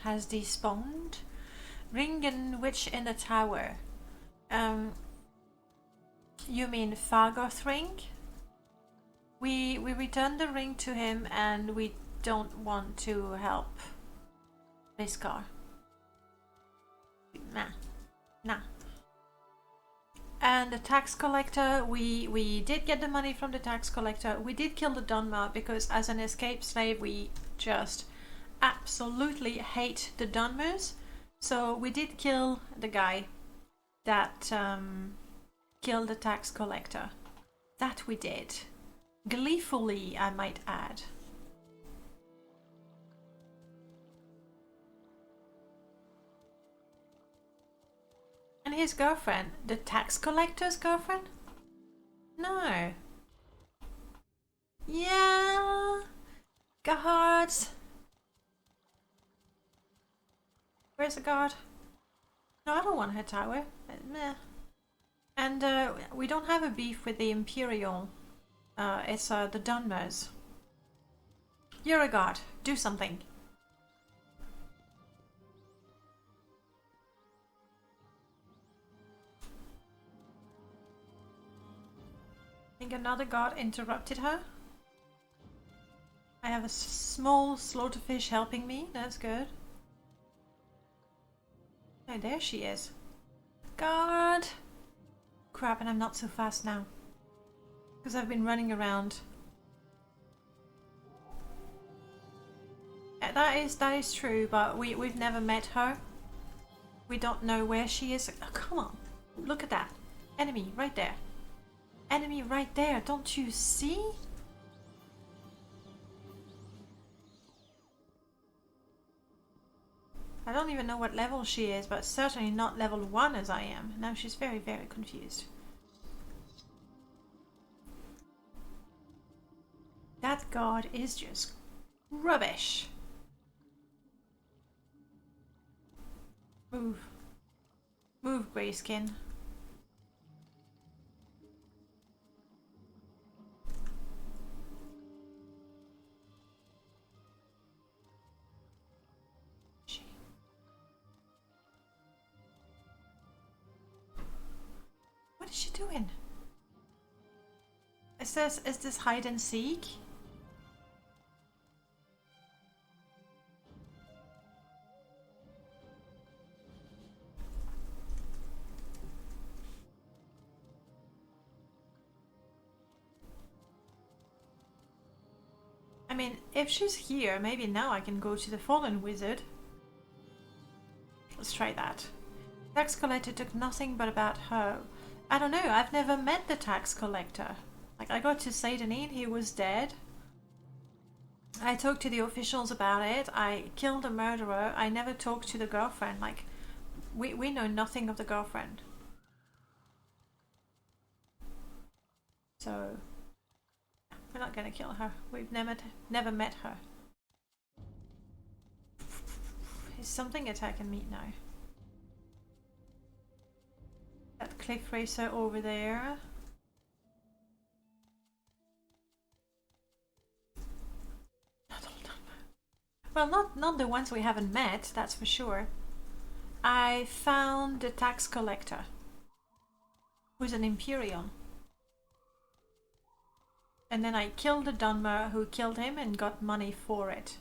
has despawned. Ring and Witch in the Tower. You mean Fargoth Ring? We returned the ring to him and we don't want to help Viscar. Nah. And the tax collector, we did get the money from the tax collector. We did kill the Dunmer because as an escaped slave we just absolutely hate the Dunmers. So we did kill the guy that killed the tax collector. That we did. Gleefully, I might add. And his girlfriend, the tax collector's girlfriend? No. Yeah. Guards. Where's the guard? No, I don't want her tower. Meh. And we don't have a beef with the Imperial. It's the Dunmers. You're a guard. Do something. I think another guard interrupted her. I have a small slaughterfish helping me. That's good. Oh, there she is. Guard! Crap, and I'm not so fast now. Because I've been running around. That is true, but we've never met her. We don't know where she is. Oh, come on. Look at that. Enemy right there. Enemy right there. Don't you see? I don't even know what level she is, but certainly not level 1 as I am. Now she's very, very confused. That guard is just rubbish. Move. Move, Greyskin. What is she doing? Is this hide and seek? I mean, if she's here, maybe now I can go to the Fallen Wizard. Let's try that. Tax collector took nothing but about her. I don't know, I've never met the tax collector. Like, I got to Saint Denis, he was dead. I talked to the officials about it. I killed the murderer. I never talked to the girlfriend. Like, we know nothing of the girlfriend. So, we're not gonna kill her. We've never met her. Is something attacking me now? That cliff racer over there. Well, not the ones we haven't met, that's for sure. I found the tax collector, who's an Imperial. And then I killed the Dunmer who killed him and got money for it.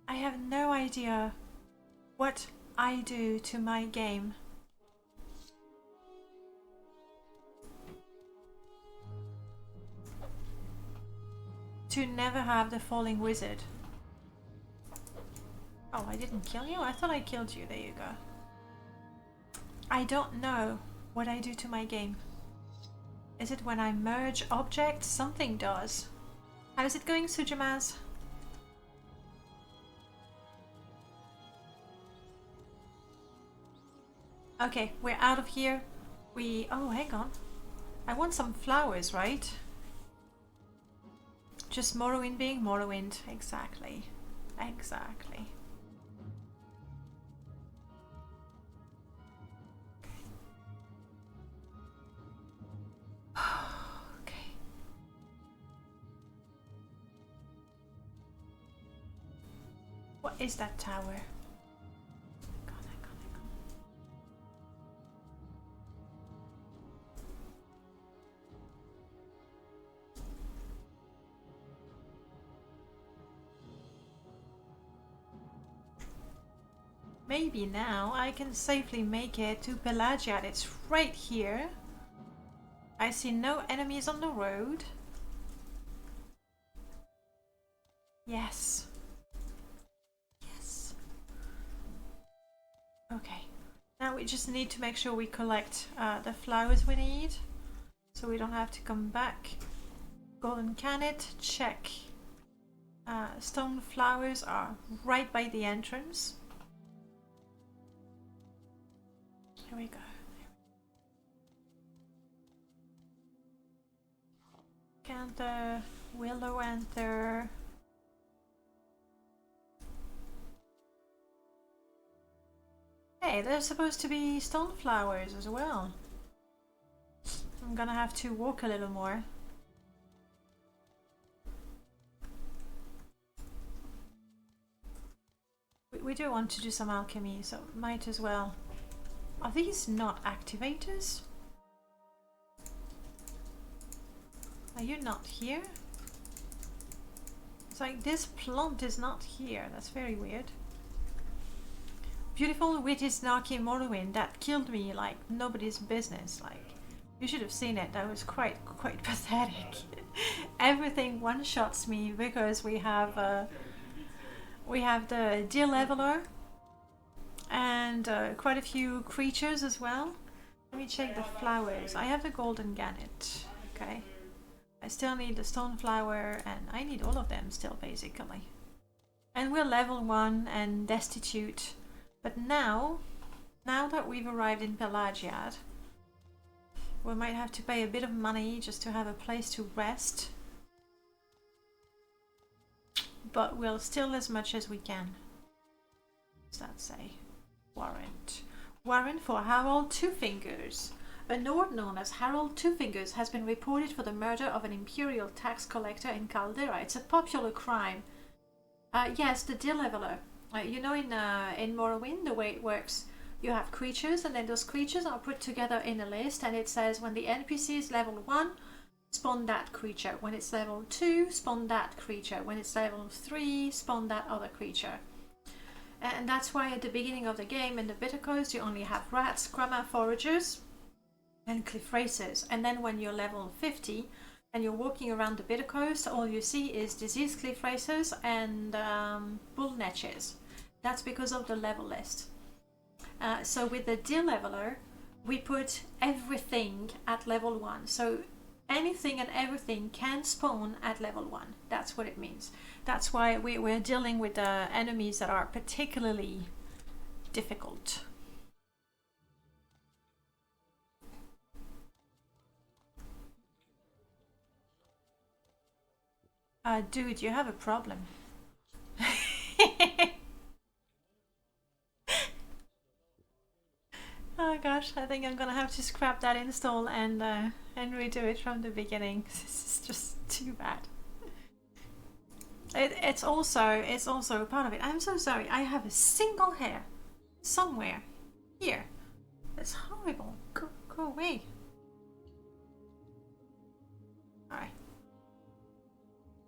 I have no idea what I do to my game. To never have the Falling Wizard. Oh, I didn't kill you? I thought I killed you. There you go. I don't know what I do to my game. Is it when I merge objects? Something does. How's it going, Sujamaz? Okay, we're out of here. Oh, hang on. I want some flowers, right? Just Morrowind being Morrowind. Exactly. Exactly. Okay. What is that tower? Maybe now I can safely make it to Pelagiad. It's right here. I see no enemies on the road. Yes. Yes. Okay. Now we just need to make sure we collect the flowers we need, so we don't have to come back. Golden Canet, check. Stone flowers are right by the entrance. Here we go. Canther, Willow Anther. Hey, there's supposed to be stone flowers as well. I'm gonna have to walk a little more. We do want to do some alchemy, so might as well. Are these not activators? Are you not here? It's like this plant is not here. That's very weird. Beautiful, witty, snarky Morrowind that killed me like nobody's business. Like, you should have seen it. That was quite pathetic. Everything one-shots me because we have the deleveler and quite a few creatures as well. Let me check the flowers. I have the golden gannet. Okay. I still need the stone flower, and I need all of them still, basically. And we're level 1 and destitute. But now that we've arrived in Pelagiad, we might have to pay a bit of money just to have a place to rest. But we'll steal as much as we can. What's that say? Warrant. Warrant for Harold Two Fingers. A Nord known as Harold Two Fingers has been reported for the murder of an imperial tax collector in Caldera. It's a popular crime. Yes, the deleveler. You know, in Morrowind, the way it works, you have creatures, and then those creatures are put together in a list, and it says when the NPC is level 1, spawn that creature. When it's level 2, spawn that creature. When it's level 3, spawn that other creature. And that's why at the beginning of the game in the Bitter Coast you only have rats, grama foragers, and cliff racers. And then when you're level 50 and you're walking around the Bitter Coast, all you see is diseased cliff racers and bull netches. That's because of the level list. So with the deleveler, we put everything at level 1. So anything and everything can spawn at level 1. That's what it means. That's why we're dealing with enemies that are particularly difficult. Dude, you have a problem. Oh gosh, I think I'm gonna have to scrap that install and redo it from the beginning. This is just too bad. It's also part of it. I'm so sorry. I have a single hair somewhere here. That's horrible. Go away. Alright.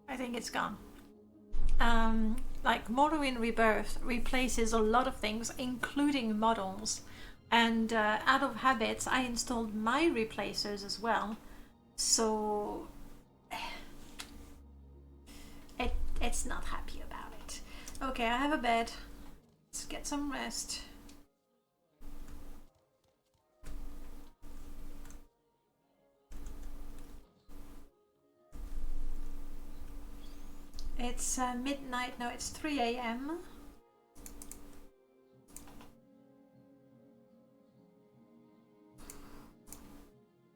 I think it's gone. Like Morrowind Rebirth replaces a lot of things, including models. And out of habits, I installed my replacers as well. So it's not happy about it. Okay, I have a bed. Let's get some rest. It's midnight. No, it's 3 a.m.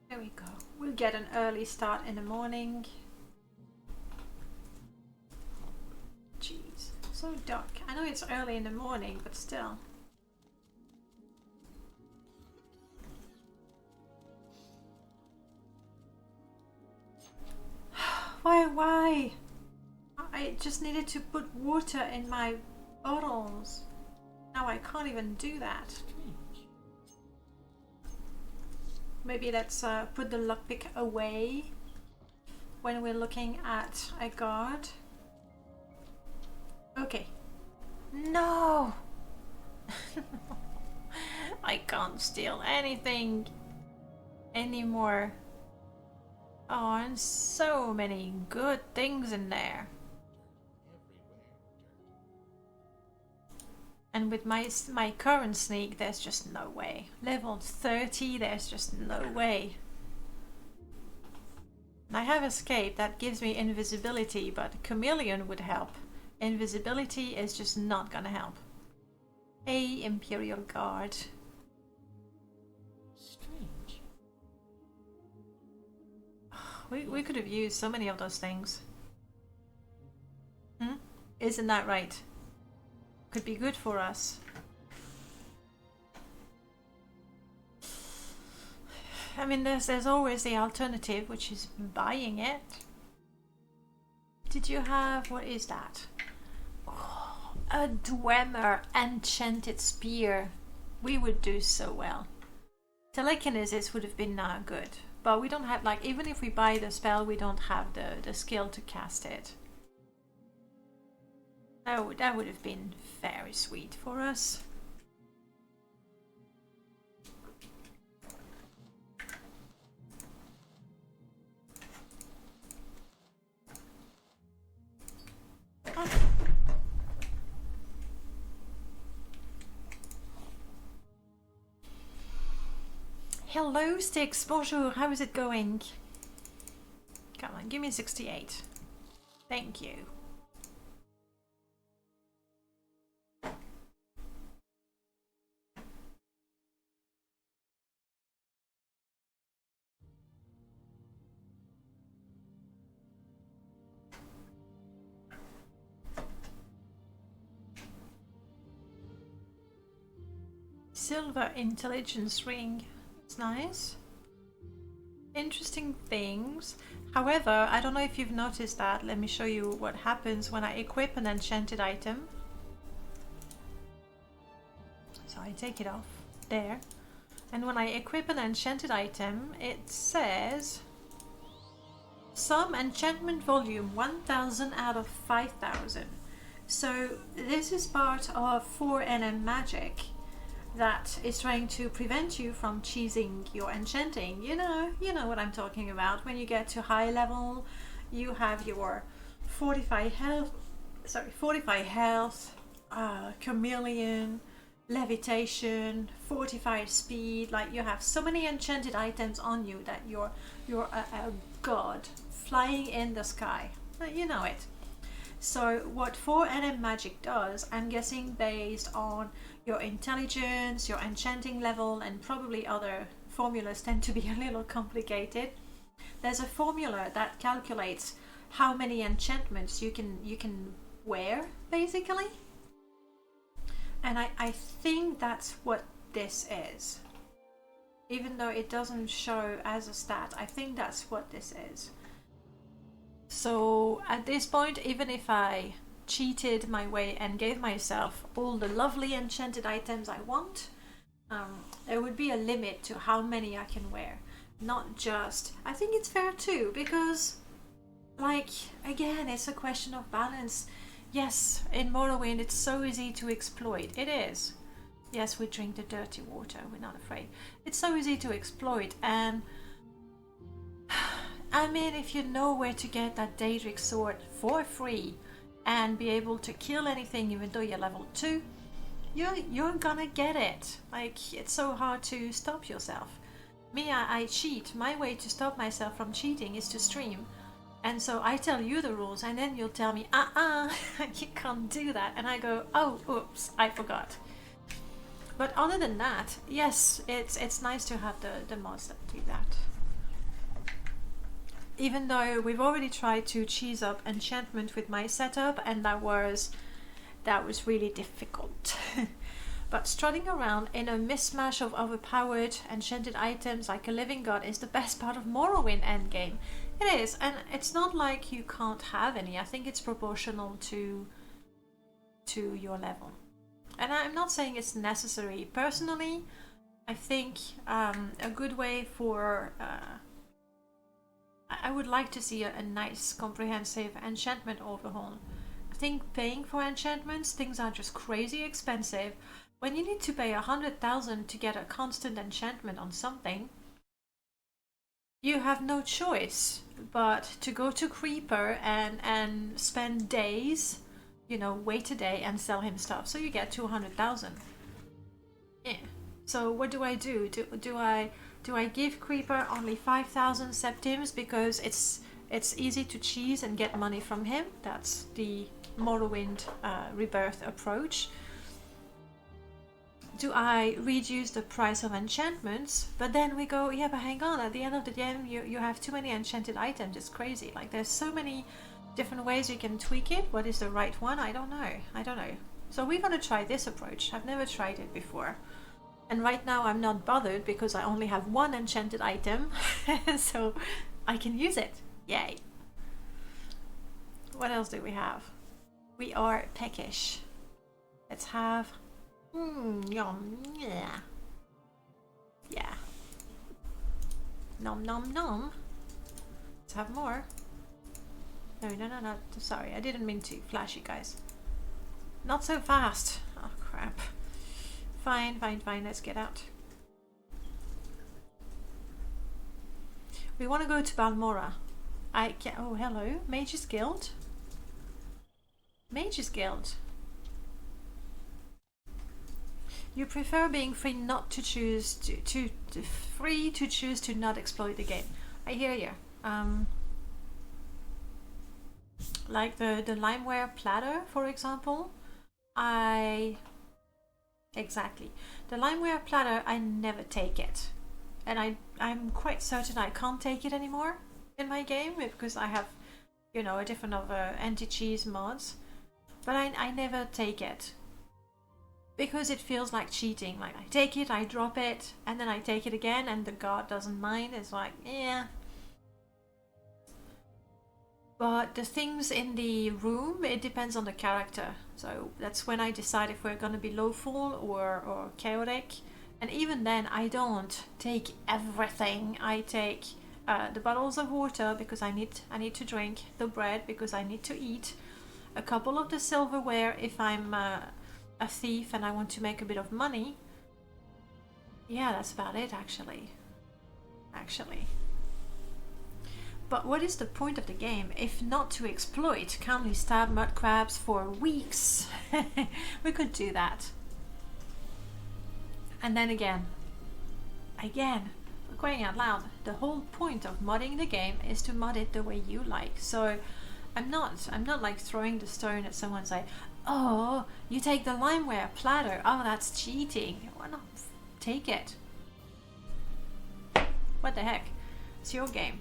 There we go. We'll get an early start in the morning. Jeez, so dark. I know it's early in the morning, but still. Why? I just needed to put water in my Bottles. Now I can't even do that. Maybe let's put the lockpick away when we're looking at a guard. Okay. No! I can't steal anything anymore. Oh, and so many good things in there. And with my current sneak, there's just no way. Level 30, there's just no way. I have escape, that gives me invisibility, but chameleon would help. Invisibility is just not gonna help. Hey, Imperial Guard. Strange. We could have used so many of those things. Hmm? Isn't that right? Could be good for us. I mean, there's always the alternative, which is buying it. Did you have, what is that? Oh, a Dwemer enchanted spear. We would do so well. Telekinesis would have been good, but we don't have, like, even if we buy the spell, we don't have the skill to cast it. That would have been very sweet for us. Oh. Hello, Styx. Bonjour. How is it going? Come on, give me 68. Thank you. Silver intelligence ring. That's nice. Interesting things. However, I don't know if you've noticed that. Let me show you what happens when I equip an enchanted item. So I take it off there. And when I equip an enchanted item, it says some enchantment volume 1000 out of 5000. So this is part of 4NM magic that is trying to prevent you from cheesing your enchanting. You know what I'm talking about. When you get to high level, you have your 45 health, chameleon, levitation, 45 speed. Like, you have so many enchanted items on you that you're a god flying in the sky. You know it. So what 4NM magic does, I'm guessing based on your intelligence, your enchanting level, and probably other formulas tend to be a little complicated. There's a formula that calculates how many enchantments you can wear, basically. And I think that's what this is. Even though it doesn't show as a stat, I think that's what this is. So at this point, even if I cheated my way and gave myself all the lovely enchanted items I want, there would be a limit to how many I can wear. Not just... I think it's fair too, because, like, again, it's a question of balance. Yes, in Morrowind it's so easy to exploit. It is. Yes, we drink the dirty water, we're not afraid. It's so easy to exploit, and I mean, if you know where to get that Daedric sword for free and be able to kill anything even though you're level 2, you're gonna get it. Like, it's so hard to stop yourself. Me, I cheat. My way to stop myself from cheating is to stream. And so I tell you the rules, and then you'll tell me, you can't do that. And I go, oh, oops, I forgot. But other than that, yes, it's nice to have the mods that do that. Even though we've already tried to cheese up enchantment with my setup, and that was really difficult. But strutting around in a mismatch of overpowered enchanted items like a living god is the best part of Morrowind endgame. It is, and it's not like you can't have any. I think it's proportional to to your level. And I'm not saying it's necessary. Personally, I think a good way for... I would like to see a nice, comprehensive enchantment overhaul. I think paying for enchantments, things are just crazy expensive. When you need to pay 100,000 to get a constant enchantment on something, you have no choice but to go to Creeper and spend days, you know, wait a day and sell him stuff. So you get 200,000. Yeah. So what do? Do I give Creeper only 5,000 septims because it's easy to cheese and get money from him? That's the Morrowind Rebirth approach. Do I reduce the price of enchantments? But then we go, yeah, but hang on, at the end of the game you have too many enchanted items. It's crazy. Like, there's so many different ways you can tweak it. What is the right one? I don't know. So we're gonna try this approach. I've never tried it before. And right now I'm not bothered because I only have one enchanted item, so I can use it. Yay. What else do we have? We are peckish. Let's have... yum, yeah. Yeah. Nom nom nom. Let's have more. No. Sorry, I didn't mean to flash you guys. Not so fast. Oh, crap. Fine, let's get out. We want to go to Balmora. I can... Oh, hello. Mage's Guild. Mage's Guild. You prefer being free not to choose free to choose to not exploit the game. I hear you. Like the limeware platter, for example. Exactly. The limeware platter, I never take it. And I'm quite certain I can't take it anymore in my game because I have, you know, a different of anti-cheese mods. But I never take it. Because it feels like cheating. Like, I take it, I drop it, and then I take it again, and the guard doesn't mind. It's like, yeah. But the things in the room, it depends on the character. So that's when I decide if we're gonna be lawful or chaotic. And even then, I don't take everything. I take the bottles of water because I need to drink, the bread because I need to eat, a couple of the silverware if I'm a thief and I want to make a bit of money. Yeah, that's about it, actually. But what is the point of the game if not to exploit calmly stab mud crabs for weeks? We could do that. And then again, going out loud, the whole point of modding the game is to mod it the way you like. So I'm not like throwing the stone at someone and say, oh, you take the limeware platter, oh, that's cheating. Why not take it? What the heck? It's your game.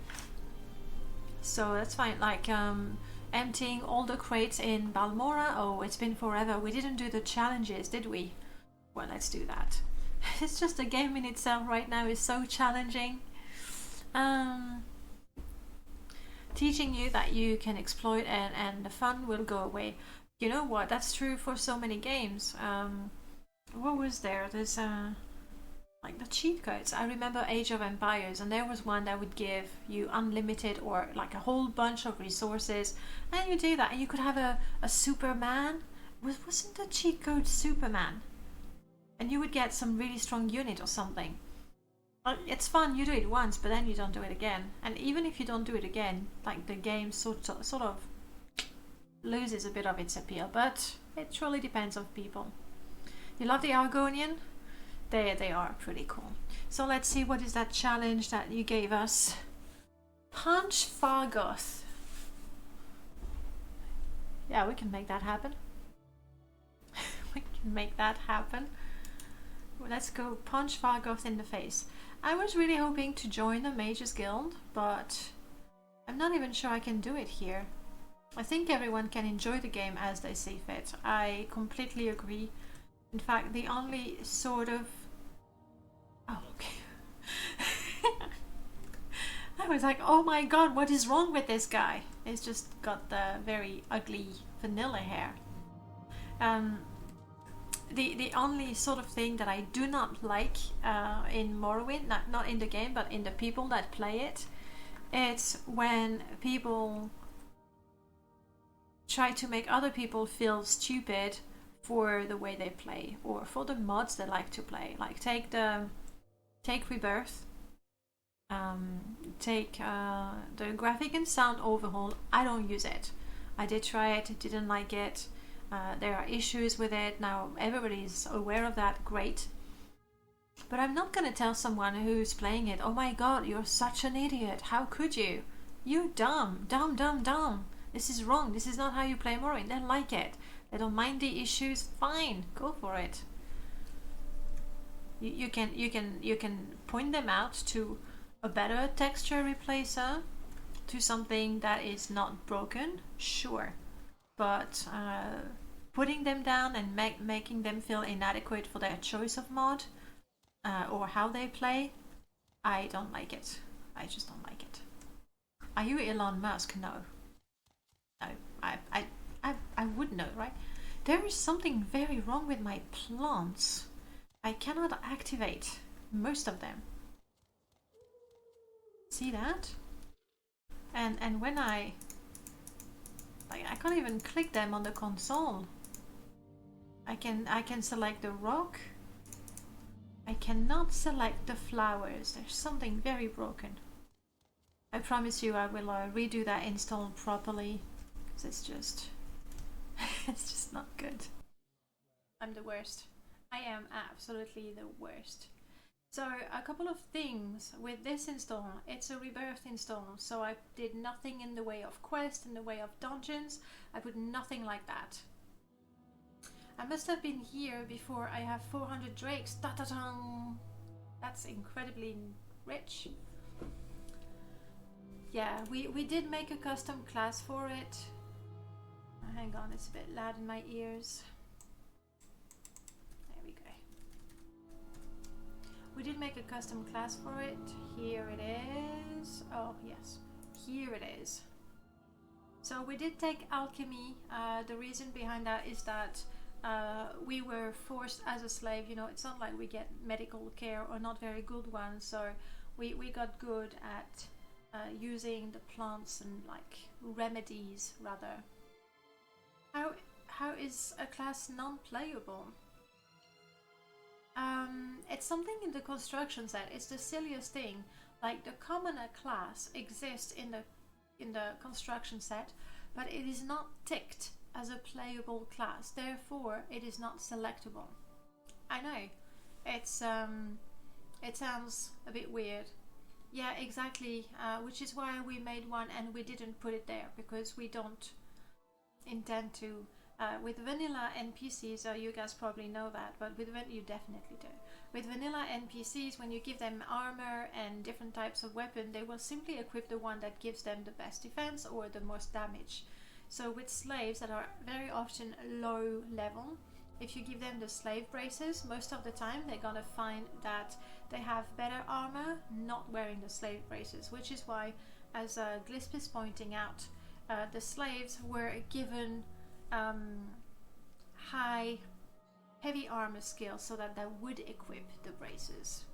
So that's fine. Like emptying all the crates in Balmora. Oh, it's been forever. We didn't do the challenges, did we? Well, let's do that. It's just the game in itself right now is so challenging. Teaching you that you can exploit and the fun will go away. You know what? That's true for so many games. What was there? There's like the cheat codes. I remember Age of Empires, and there was one that would give you unlimited or like a whole bunch of resources, and you do that, and you could have a Superman. Wasn't the cheat code Superman? And you would get some really strong unit or something. It's fun. You do it once, but then you don't do it again. And even if you don't do it again, like the game sort of loses a bit of its appeal. But it truly depends on people. You love the Argonian? They are pretty cool. So let's see, what is that challenge that you gave us? Punch Fargoth. Yeah, we can make that happen. We can make that happen. Well, let's go punch Fargoth in the face. I was really hoping to join the Mages Guild, but I'm not even sure I can do it here. I think everyone can enjoy the game as they see fit. I completely agree. In fact, the only sort of... Oh, okay. I was like, oh my god, what is wrong with this guy? He's just got the very ugly vanilla hair. Um, the only sort of thing that I do not like in Morrowind, not in the game, but in the people that play it, it's when people try to make other people feel stupid for the way they play or for the mods they like to play. Like take Rebirth, take the graphic and sound overhaul. I don't use it. I did try it, didn't like it. There are issues with it. Now everybody's aware of that, great. But I'm not gonna tell someone who's playing it, oh my god, you're such an idiot, how could you? You dumb. This is wrong, this is not how you play Morrowind. They like it. They don't mind the issues, fine, go for it. You can point them out to a better texture replacer, to something that is not broken, sure. But putting them down and making them feel inadequate for their choice of mod or how they play, I don't like it. I just don't like it. Are you Elon Musk? No. No, I would know, right? There is something very wrong with my plants. I cannot activate most of them. See that? And when I can't even click them on the console. I can select the rock. I cannot select the flowers. There's something very broken. I promise you I will redo that install properly, because it's just it's just not good. I'm the worst. I am absolutely the worst. So a couple of things with this install. It's a Rebirth install, so I did nothing in the way of quest, in the way of dungeons. I put nothing like that. I must have been here before I have 400 drakes. Ta-ta-tang! That's incredibly rich. Yeah, we did make a custom class for it. Hang on, it's a bit loud in my ears. There we go. We did make a custom class for it. Here it is. Oh, yes. Here it is. So we did take alchemy. The reason behind that is that we were forced as a slave. You know, it's not like we get medical care or not very good ones. So we got good at using the plants and like remedies rather. How is a class non-playable? It's something in the construction set. It's the silliest thing. Like the commoner class exists in the construction set, but it is not ticked as a playable class. Therefore, it is not selectable. I know. It's it sounds a bit weird. Yeah, exactly. Which is why we made one and we didn't put it there, because we don't intend to. With vanilla NPCs, you guys probably know that, but with you definitely do. With vanilla NPCs, when you give them armor and different types of weapon, they will simply equip the one that gives them the best defense or the most damage. So with slaves that are very often low level, if you give them the slave braces, most of the time they're gonna find that they have better armor not wearing the slave braces, which is why, as Glisp is pointing out, the slaves were given high heavy armor skills so that they would equip the braces.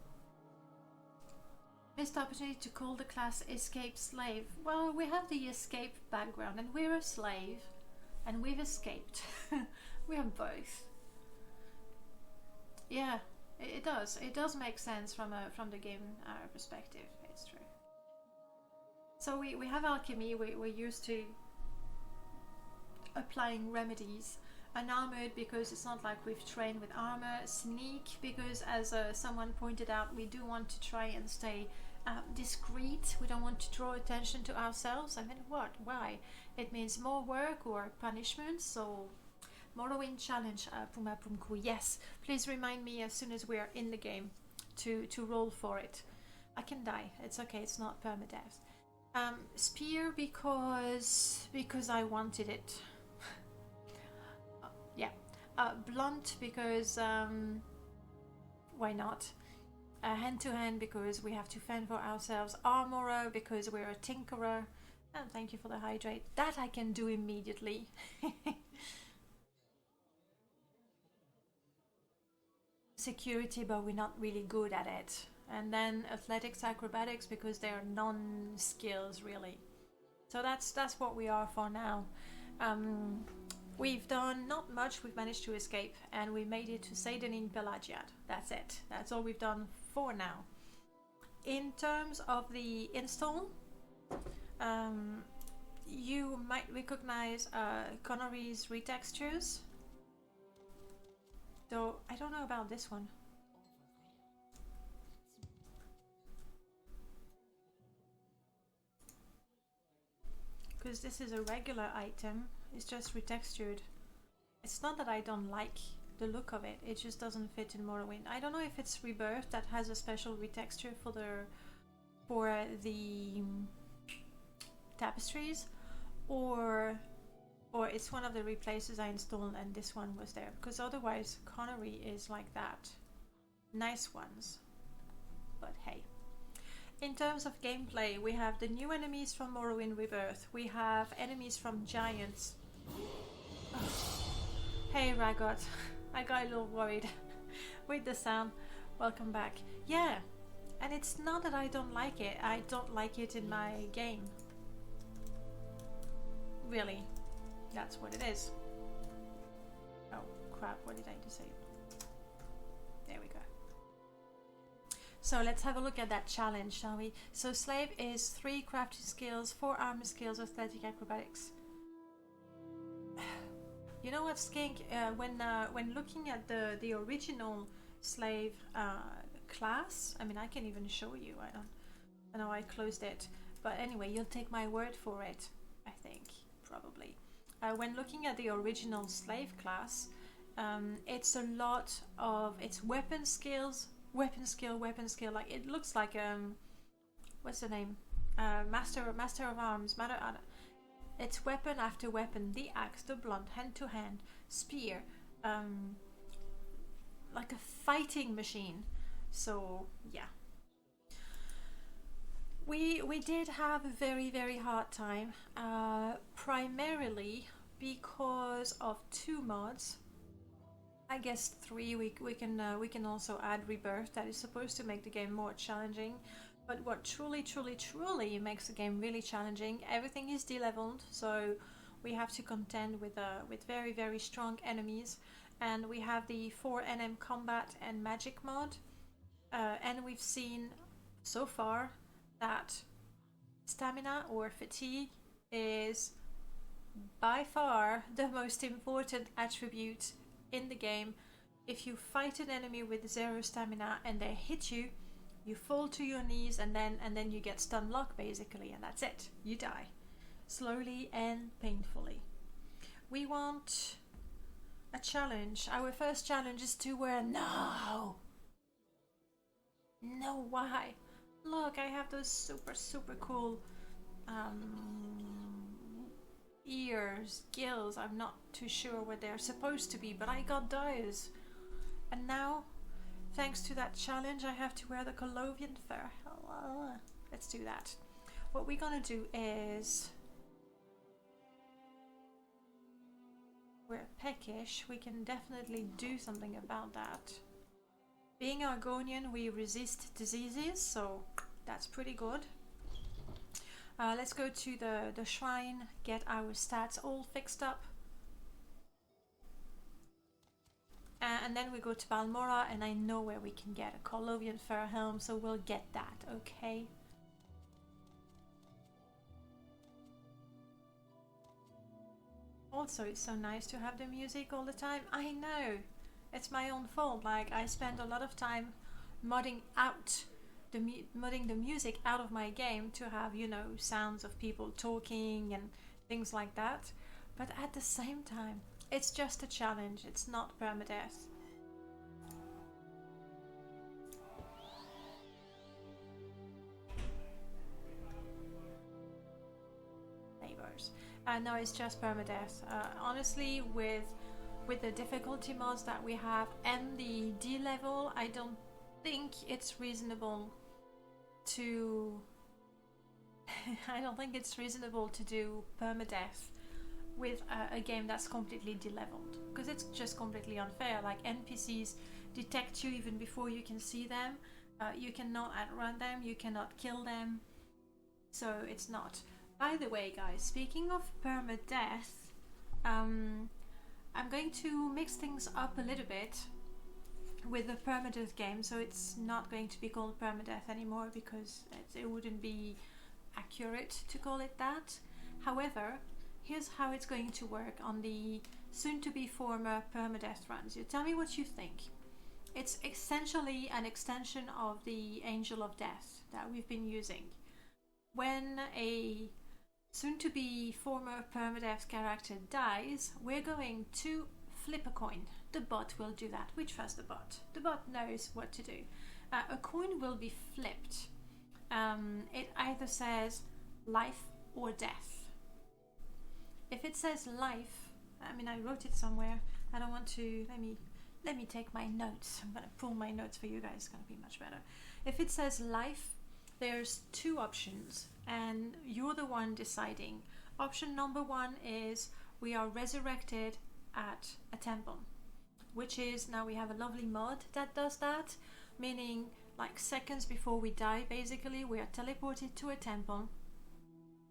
Missed opportunity to call the class escape slave. Well, we have the escape background and we're a slave and we've escaped. We have both. Yeah, it does make sense from the game perspective. It's true. So we have alchemy. We're used to applying remedies. Unarmored because it's not like we've trained with armor. Sneak because, as someone pointed out, we do want to try and stay discreet. We don't want to draw attention to ourselves. I mean, what? Why? It means more work or punishment. So Morrowind challenge, Puma Pumku. Yes, please remind me as soon as we are in the game to roll for it. I can die. It's okay. It's not permadeath. Spear because I wanted it. Yeah. Blunt because why not? Hand to hand because we have to fend for ourselves. Armorer because we're a tinkerer. And thank you for the hydrate. That I can do immediately. security, but we're not really good at it. And then athletics, acrobatics, because they are non-skills really. So that's what we are for now. We've done not much. We've managed to escape, and we made it to Seydenin Pelagiad. That's it. That's all we've done for now. In terms of the install, you might recognize Connery's retextures. Though I don't know about this one. Because this is a regular item, it's just retextured. It's not that I don't like the look of it, it just doesn't fit in Morrowind. I don't know if it's Rebirth that has a special retexture for the tapestries, or it's one of the replaces I installed and this one was there, because otherwise Connery is like that. Nice ones. But hey. In terms of gameplay, we have the new enemies from Morrowind Rebirth. We have enemies from giants. Oh. Hey Ragot, I got a little worried with the sound. Welcome back. Yeah, and it's not that I don't like it. I don't like it in my game. Really, that's what it is. Oh crap, what did I just say? There we go. So let's have a look at that challenge, shall we? So slave is 3 crafting skills, 4 armor skills, athletic, acrobatics. You know what, Skink? When looking at the original slave class, I mean, I can even show you. I know I closed it, but anyway, you'll take my word for it. I think probably. When looking at the original slave class, it's a lot of weapon skills. Weapon skill, like it looks like what's the name? Master of Arms. It's weapon after weapon: the axe, the blunt, hand to hand, spear, like a fighting machine. So yeah, we did have a very hard time, primarily because of 2 mods. I guess 3. We can also add Rebirth, that is supposed to make the game more challenging. But what truly makes the game really challenging, everything is deleveled, so we have to contend with very strong enemies, and we have the 4 NM combat and magic mod, and we've seen so far that stamina or fatigue is by far the most important attribute in the game. If you fight an enemy with 0 stamina and they hit you, you fall to your knees and then you get stun lock basically, and that's it. You die slowly and painfully. We want a challenge. Our first challenge is to wear no, why? Look, I have those super cool ears, gills. I'm not too sure what they're supposed to be, but I got those. And now, thanks to that challenge, I have to wear the Colovian fur. Let's do that. What we're gonna do is we're peckish. We can definitely do something about that. Being Argonian, we resist diseases, so that's pretty good. Let's go to the shrine, get our stats all fixed up. And then we go to Balmora, and I know where we can get a Colovian fur helm, so we'll get that, okay? Also, it's so nice to have the music all the time. I know, it's my own fault. Like, I spend a lot of time modding the music out of my game to have, you know, sounds of people talking and things like that. But at the same time, it's just a challenge. It's not permadeath. Neighbors. No, it's just permadeath. Honestly, with the difficulty mods that we have and the D level, I don't think it's reasonable to do permadeath with a game that's completely deleveled, because it's just completely unfair. Like, NPCs detect you even before you can see them. You cannot outrun them, you cannot kill them, so it's not. By the way, guys, speaking of permadeath, I'm going to mix things up a little bit with the permadeath game, so it's not going to be called permadeath anymore because it wouldn't be accurate to call it that. However, here's how it's going to work on the soon-to-be former permadeath runs. You tell me what you think. It's essentially an extension of the Angel of Death that we've been using. When a soon-to-be former permadeath character dies, we're going to flip a coin. The bot will do that. We trust the bot. The bot knows what to do. A coin will be flipped. It either says life or death. If it says life, I mean, I wrote it somewhere. I don't want to, let me take my notes. I'm gonna pull my notes for you guys. It's gonna be much better. If it says life, there's two options and you're the one deciding. Option number one is we are resurrected at a temple, which is, now we have a lovely mod that does that, meaning like seconds before we die, basically, we are teleported to a temple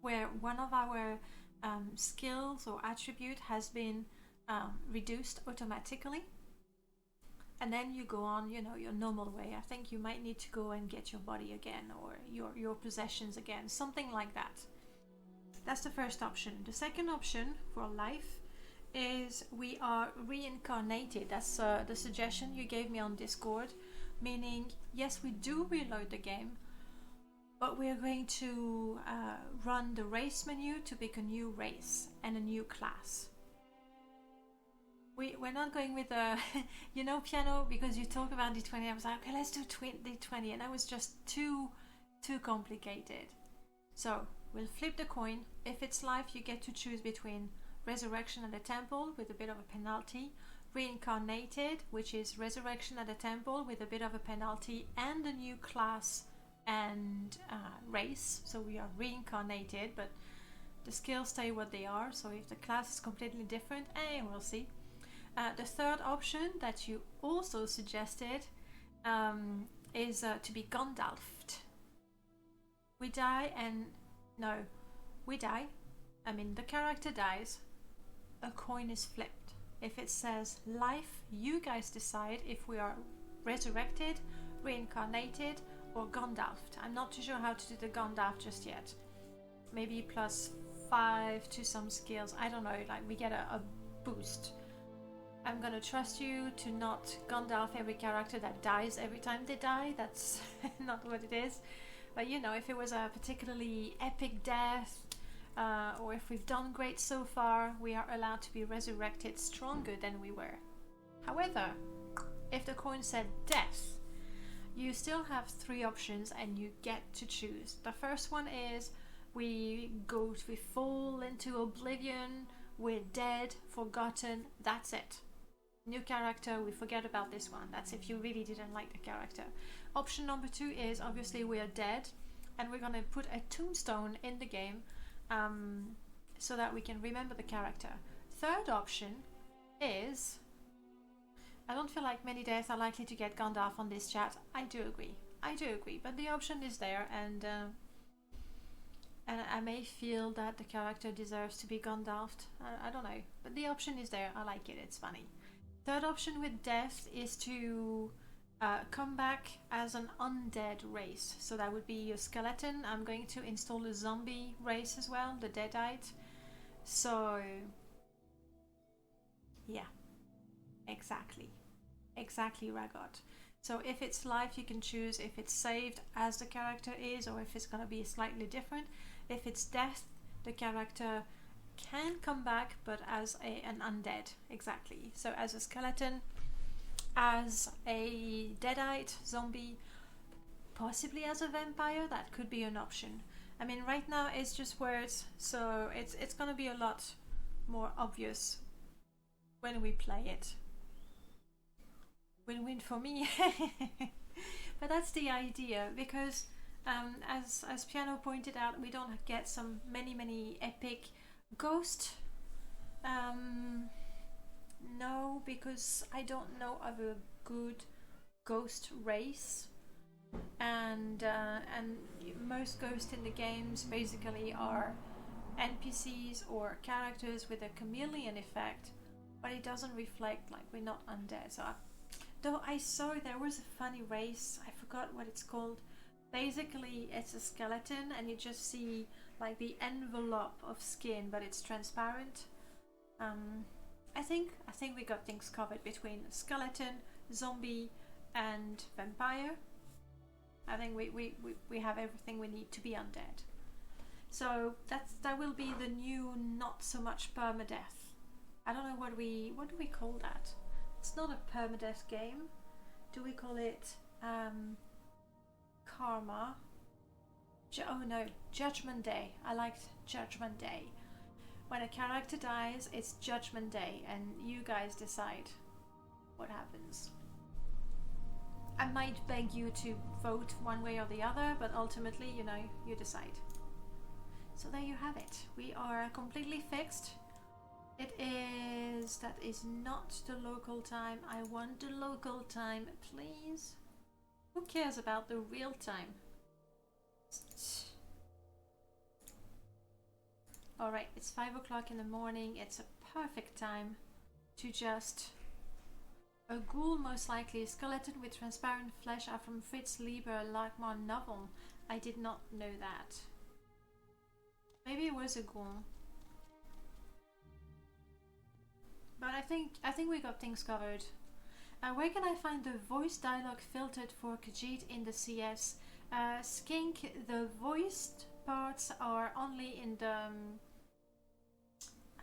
where one of our skills or attribute has been reduced automatically, and then you go on, you know, your normal way. I think you might need to go and get your body again or your possessions again, something like that. That's the first option. The second option for life is we are reincarnated. That's the suggestion you gave me on Discord, meaning yes, we do reload the game, but we are going to run the race menu to pick a new race and a new class. We're not going with a, you know, piano, because you talk about D20. I was like, okay, let's do D20, and that was just too complicated. So we'll flip the coin. If it's life, you get to choose between resurrection at the temple with a bit of a penalty, reincarnated, which is resurrection at the temple with a bit of a penalty, and a new class and race. So we are reincarnated, but the skills stay what they are. So if the class is completely different, we'll see. The third option that you also suggested is to be Gandalfed. We die, I mean, the character dies, a coin is flipped. If it says life, you guys decide if we are resurrected, reincarnated, or Gandalfed. I'm not too sure how to do the Gandalf just yet. Maybe +5 to some skills. I don't know, like we get a boost. I'm gonna trust you to not Gandalf every character that dies every time they die. That's not what it is. But you know, if it was a particularly epic death, or if we've done great so far, we are allowed to be resurrected stronger than we were. However, if the coin said death, you still have 3 options and you get to choose. The first one is we fall into oblivion, we're dead, forgotten, that's it. New character, we forget about this one. That's if you really didn't like the character. Option number 2 is obviously we are dead and we're gonna put a tombstone in the game so that we can remember the character. Third option is, I don't feel like many deaths are likely to get Gandalf on this chat. I do agree, but the option is there, and I may feel that the character deserves to be Gandalfed. I don't know, but the option is there. I like it, it's funny. Third option with death is to come back as an undead race. So that would be a skeleton. I'm going to install a zombie race as well, the Deadite. So yeah, exactly Ragot. So if it's life, you can choose if it's saved as the character is or if it's going to be slightly different. If it's death, the character can come back, but as an undead. Exactly. So as a skeleton, as a deadite, zombie, possibly as a vampire. That could be an option. I mean, right now it's just words, so it's gonna be a lot more obvious when we play it. Win-win for me. But that's the idea, because as Piano pointed out, we don't get some many epic ghost. No, because I don't know of a good ghost race, and most ghosts in the games basically are NPCs or characters with a chameleon effect, but it doesn't reflect, like, we're not undead. So though I saw there was a funny race, I forgot what it's called. Basically it's a skeleton and you just see like the envelope of skin, but it's transparent. I think we got things covered between skeleton, zombie and vampire. I think we have everything we need to be undead. So that will be the new not so much permadeath. I don't know what do we call that? It's not a permadeath game. Do we call it karma? Oh no, Judgment Day. I liked Judgment Day. When a character dies, it's Judgment Day, and you guys decide what happens. I might beg you to vote one way or the other, but ultimately, you know, you decide. So there you have it. We are completely fixed. That is not the local time. I want the local time, please. Who cares about the real time? Alright, it's 5 o'clock in the morning. It's a perfect time to just... A ghoul, most likely. A skeleton with transparent flesh are from Fritz Lieber Larkmar novel. I did not know that. Maybe it was a ghoul. But I think we got things covered. Where can I find the voice dialogue filtered for Khajiit in the CS? Skink, the voiced parts are only in the...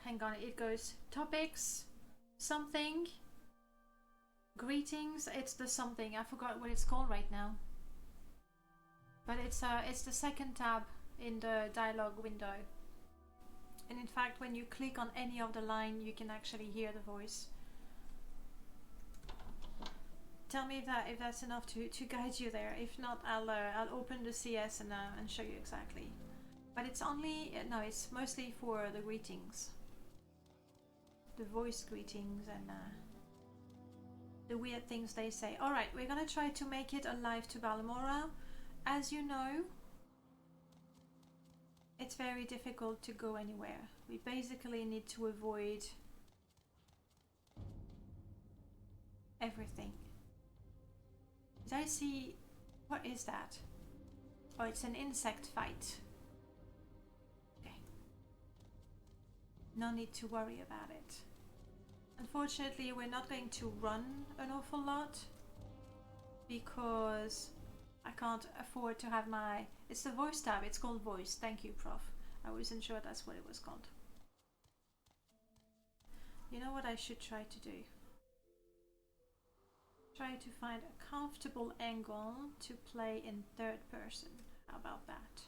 hang on, it goes topics, something, greetings, it's the something, I forgot what it's called right now. But it's the second tab in the dialogue window. And in fact, when you click on any of the line, you can actually hear the voice. Tell me if that's enough to guide you there. If not, I'll open the CS and show you exactly. But it's only no, it's mostly for the greetings, the voice greetings, and the weird things they say. All right, we're gonna try to make it alive to Balmora. As you know, it's very difficult to go anywhere. We basically need to avoid everything. Did I see... what is that? Oh, it's an insect fight. Okay. No need to worry about it. Unfortunately, we're not going to run an awful lot because I can't afford to have my... It's the voice tab, it's called voice. Thank you, Prof. I wasn't sure that's what it was called. You know what I should try to do? Try to find a comfortable angle to play in third person. How about that?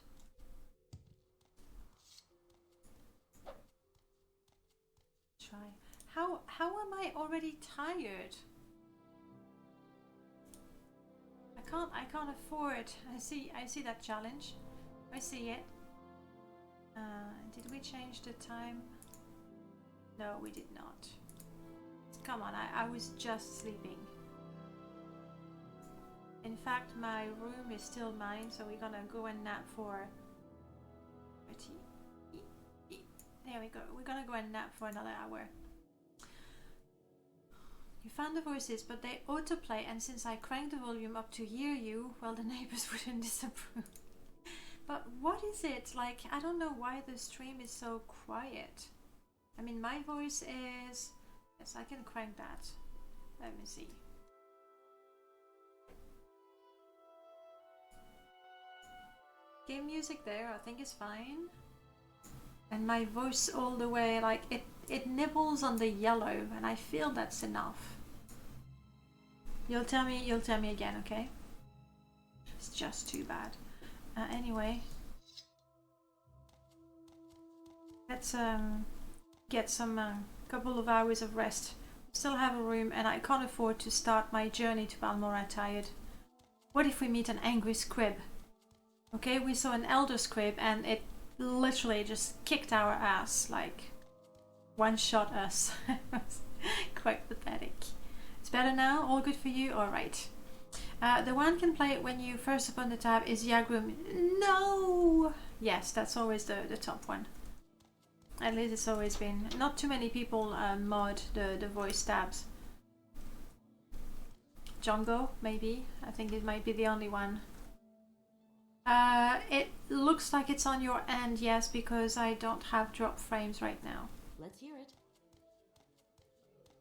Try. How am I already tired? I can't afford. I see that challenge. I see it. Did we change the time? No, we did not. Come on, I was just sleeping. In fact, my room is still mine, so we're gonna go and nap for 30. There we go. We're gonna go and nap for another hour. You found the voices, but they autoplay, and since I cranked the volume up to hear you, well, the neighbors wouldn't disapprove. But what is it? Like, I don't know why the stream is so quiet. I mean, my voice is... Yes, I can crank that. Let me see. Game music there, I think is fine. And my voice all the way, like, it nibbles on the yellow, and I feel that's enough. You'll tell me again, okay? It's just too bad. Anyway, let's get some couple of hours of rest. Still have a room, and I can't afford to start my journey to Balmora tired. What if we meet an angry squib? Okay, we saw an elder squib, and it literally just kicked our ass, like one-shot us. It was quite pathetic. It's better now? All good for you? Alright. The one can play it when you first open the tab is Yagrum. No! Yes, that's always the top one. At least it's always been. Not too many people mod the voice tabs. Django, maybe. I think it might be the only one. It looks like it's on your end, yes, because I don't have drop frames right now. Let's hear it.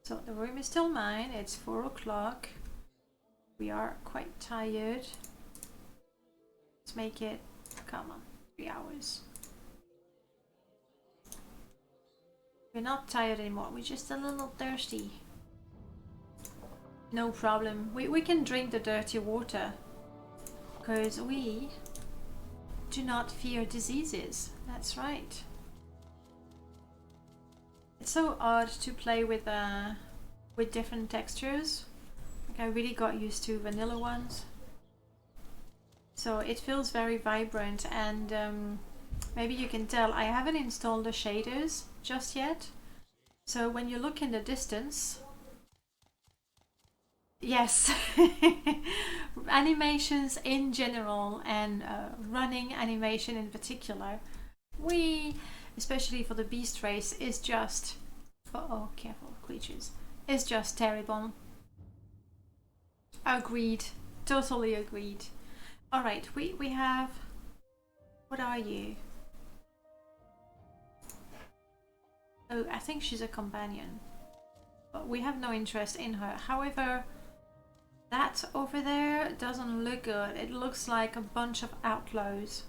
So the room is still mine. It's 4 o'clock. We are quite tired. Let's make it, come on, 3 hours. We're not tired anymore. We're just a little thirsty. No problem. We can drink the dirty water because we do not fear diseases. That's right. It's so odd to play with different textures. Like I really got used to vanilla ones. So it feels very vibrant, and maybe you can tell I haven't installed the shaders just yet. So when you look in the distance, yes, animations in general and running animation in particular, especially for the beast race, is just, oh careful creatures, is just terrible. Agreed, totally agreed. Alright, we have, what are you? Oh, I think she's a companion, but we have no interest in her. However, that over there doesn't look good. It looks like a bunch of outlaws.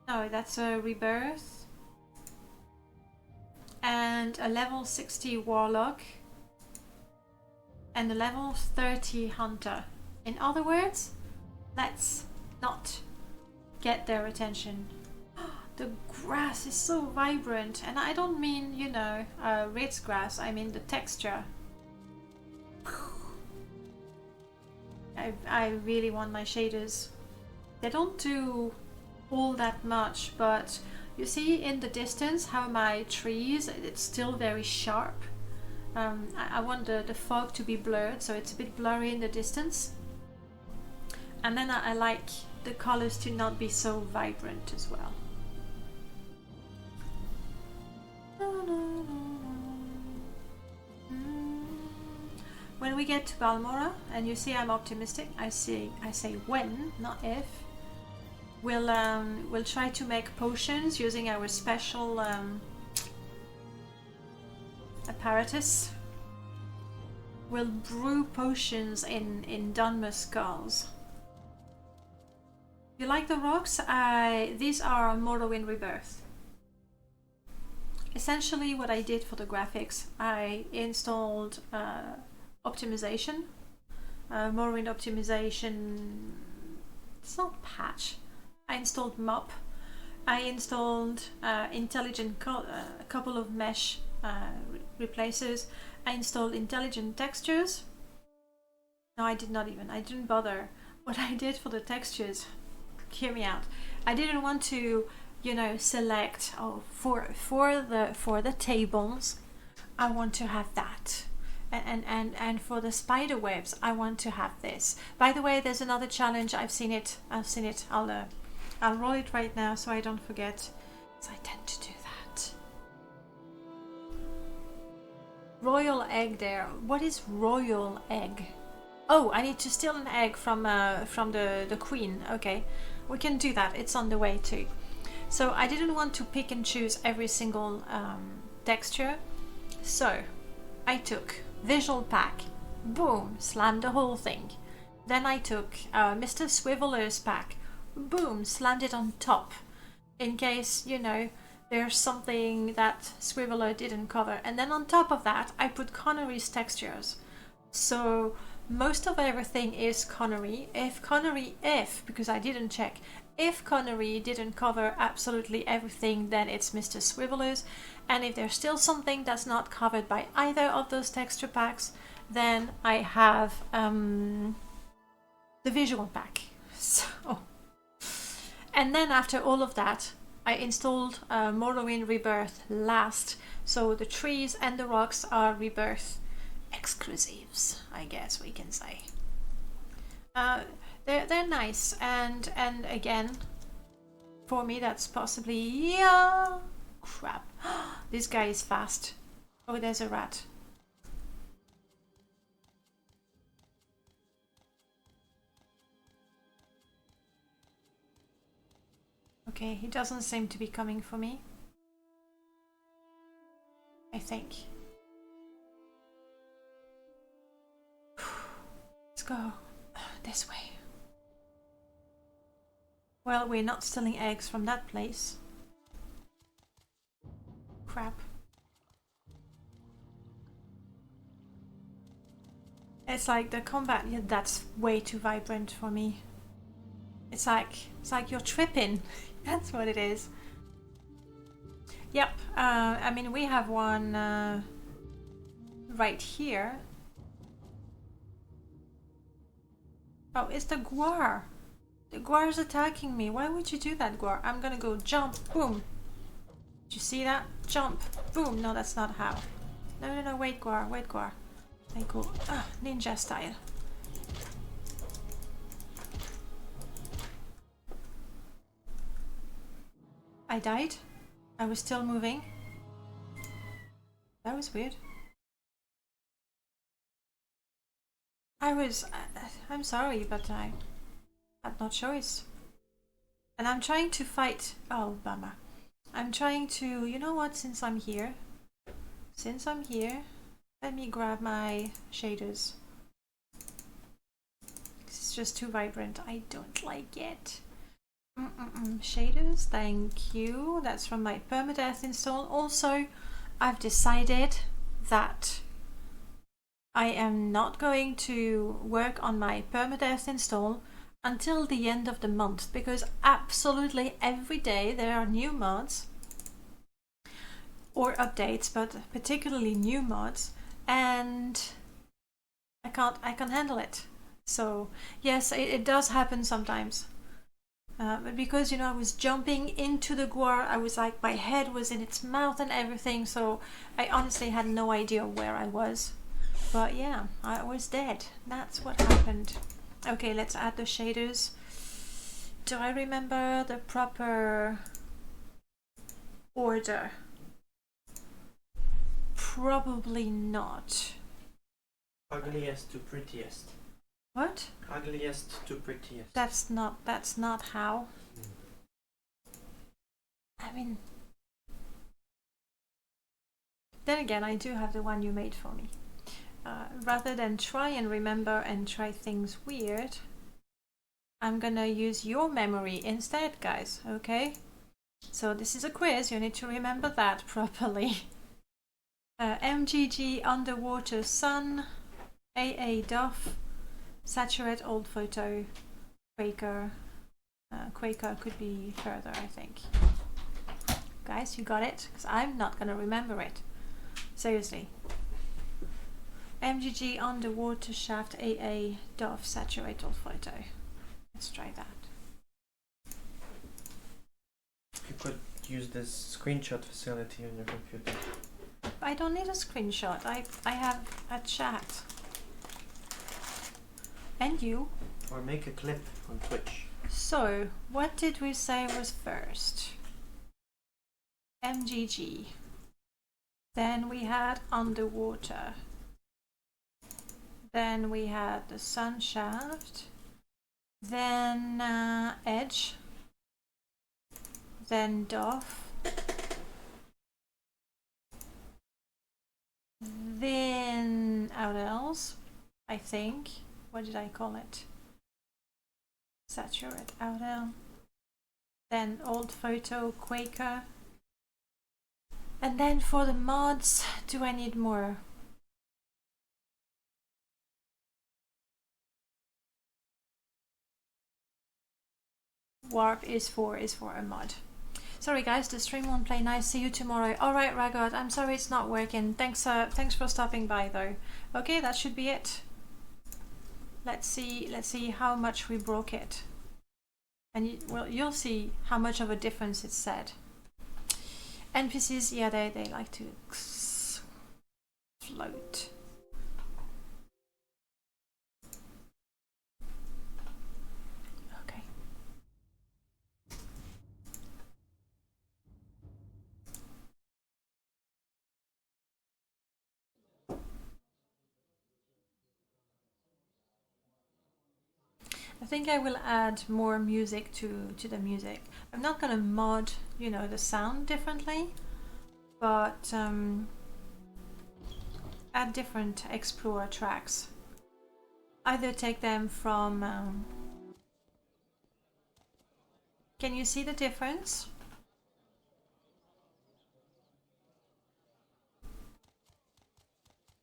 No, that's a rebirth and a level 60 warlock and a level 30 hunter. In other words, let's not get their attention. The grass is so vibrant, and I don't mean, you know, red grass, I mean the texture. I really want my shaders. They don't do all that much, but you see in the distance how my trees, it's still very sharp. I want the fog to be blurred, so it's a bit blurry in the distance. And then I like the colors to not be so vibrant as well. When we get to Balmora, and you see I'm optimistic, I say when, not if. We'll try to make potions using our special apparatus. We'll brew potions in Dunmer skulls. You like the rocks? These are Morrowind Rebirth. Essentially what I did for the graphics, I installed optimization, Morrowind optimization, it's not patch, I installed mop, I installed intelligent a couple of mesh replacers, I installed intelligent textures. No, I didn't bother. What I did for the textures, hear me out, I didn't want to, you know, select, oh, for the tables I want to have that, and for the spider webs I want to have this. By the way, there's another challenge. I've seen it. I'll roll it right now so I don't forget, so I tend to do that. Royal egg there. What is royal egg? Oh, I need to steal an egg from the queen. Okay, we can do that. It's on the way too. So I didn't want to pick and choose every single texture, so I took visual pack, boom, slammed the whole thing. Then I took Mr. Swiveler's pack, boom, slammed it on top, in case, you know, there's something that Swiveler didn't cover. And then on top of that, I put Connery's textures. So most of everything is Connery. Because I didn't check, if Connery didn't cover absolutely everything, then it's Mr. Swiveler's. And if there's still something that's not covered by either of those texture packs, then I have the visual pack. So, and then after all of that, I installed Morrowind Rebirth last. So the trees and the rocks are Rebirth. And exclusives, I guess we can say. They're nice, and again, for me that's possibly, yeah, crap. This guy is fast. Oh, there's a rat. Okay, he doesn't seem to be coming for me, I think. Let's go this way. Well, we're not stealing eggs from that place. Crap. It's like the combat, yeah, that's way too vibrant for me. It's like you're tripping. That's what it is. Yep. I mean, we have one right here. Oh, it's the guar. The guar is attacking me. Why would you do that, guar? I'm gonna go jump. Boom. Did you see that? Jump. Boom. No, that's not how. No. Wait, guar. Wait, guar. I go ninja style. I died. I was still moving. That was weird. I'm sorry, but I had no choice. And I'm trying to fight. Oh, bummer. I'm trying to, you know what, since I'm here, let me grab my shaders. This is just too vibrant. I don't like it. Shaders, thank you. That's from my permadeath install. Also, I've decided that I am not going to work on my permadeath install until the end of the month, because absolutely every day there are new mods or updates, but particularly new mods, and I can't handle it. So yes, it does happen sometimes. But because, you know, I was jumping into the guar, I was like, my head was in its mouth and everything, so I honestly had no idea where I was. But yeah, I was dead. That's what happened. Okay, let's add the shaders. Do I remember the proper order? Probably not. Ugliest to prettiest. What? Ugliest to prettiest. That's not how. I mean, then again, I do have the one you made for me. Rather than try and remember and try things weird, I'm gonna use your memory instead, guys, okay? So this is a quiz, you need to remember that properly. MGG, underwater sun, AA Duff, saturate old photo, Quaker. Quaker could be further, I think. Guys, you got it? Because I'm not gonna remember it. Seriously. MGG underwater shaft AA Dove saturate all photo. Let's try that. You could use this screenshot facility on your computer. I don't need a screenshot. I have a chat. And you. Or make a clip on Twitch. So, what did we say was first? MGG. Then we had underwater. Then we had the sun shaft. Then edge. Then Dove. Then outels, I think. What did I call it? Saturate outel. Then old photo Quaker. And then for the mods, do I need more? Warp is for a mod. Sorry guys, the stream won't play nice. See you tomorrow. Alright, Ragot, I'm sorry it's not working. Thanks for stopping by though. Okay, that should be it. Let's see how much we broke it. And you'll see how much of a difference it's said. NPCs, yeah, they like to float. I think I will add more music to the music. I'm not gonna mod, you know, the sound differently, but add different explore tracks. Either take them from... can you see the difference?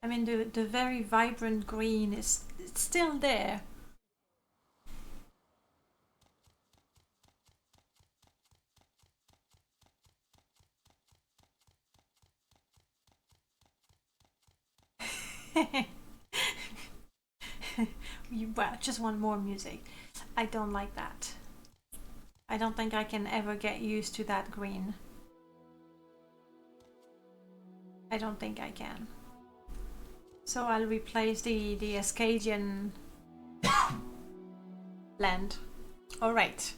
I mean, the very vibrant green is it's still there. Well, just want more music. I don't like that. I don't think I can ever get used to that green. I don't think I can. So I'll replace the Ascadian land. Alright.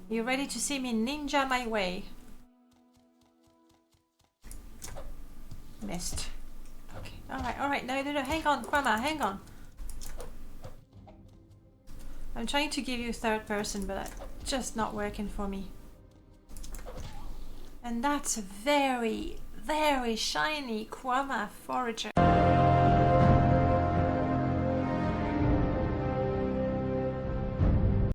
You ready to see me ninja my way? Missed. Okay. Alright. No, hang on, Camonna, hang on. I'm trying to give you third person, but it's just not working for me. And that's a very, very shiny Camonna forager.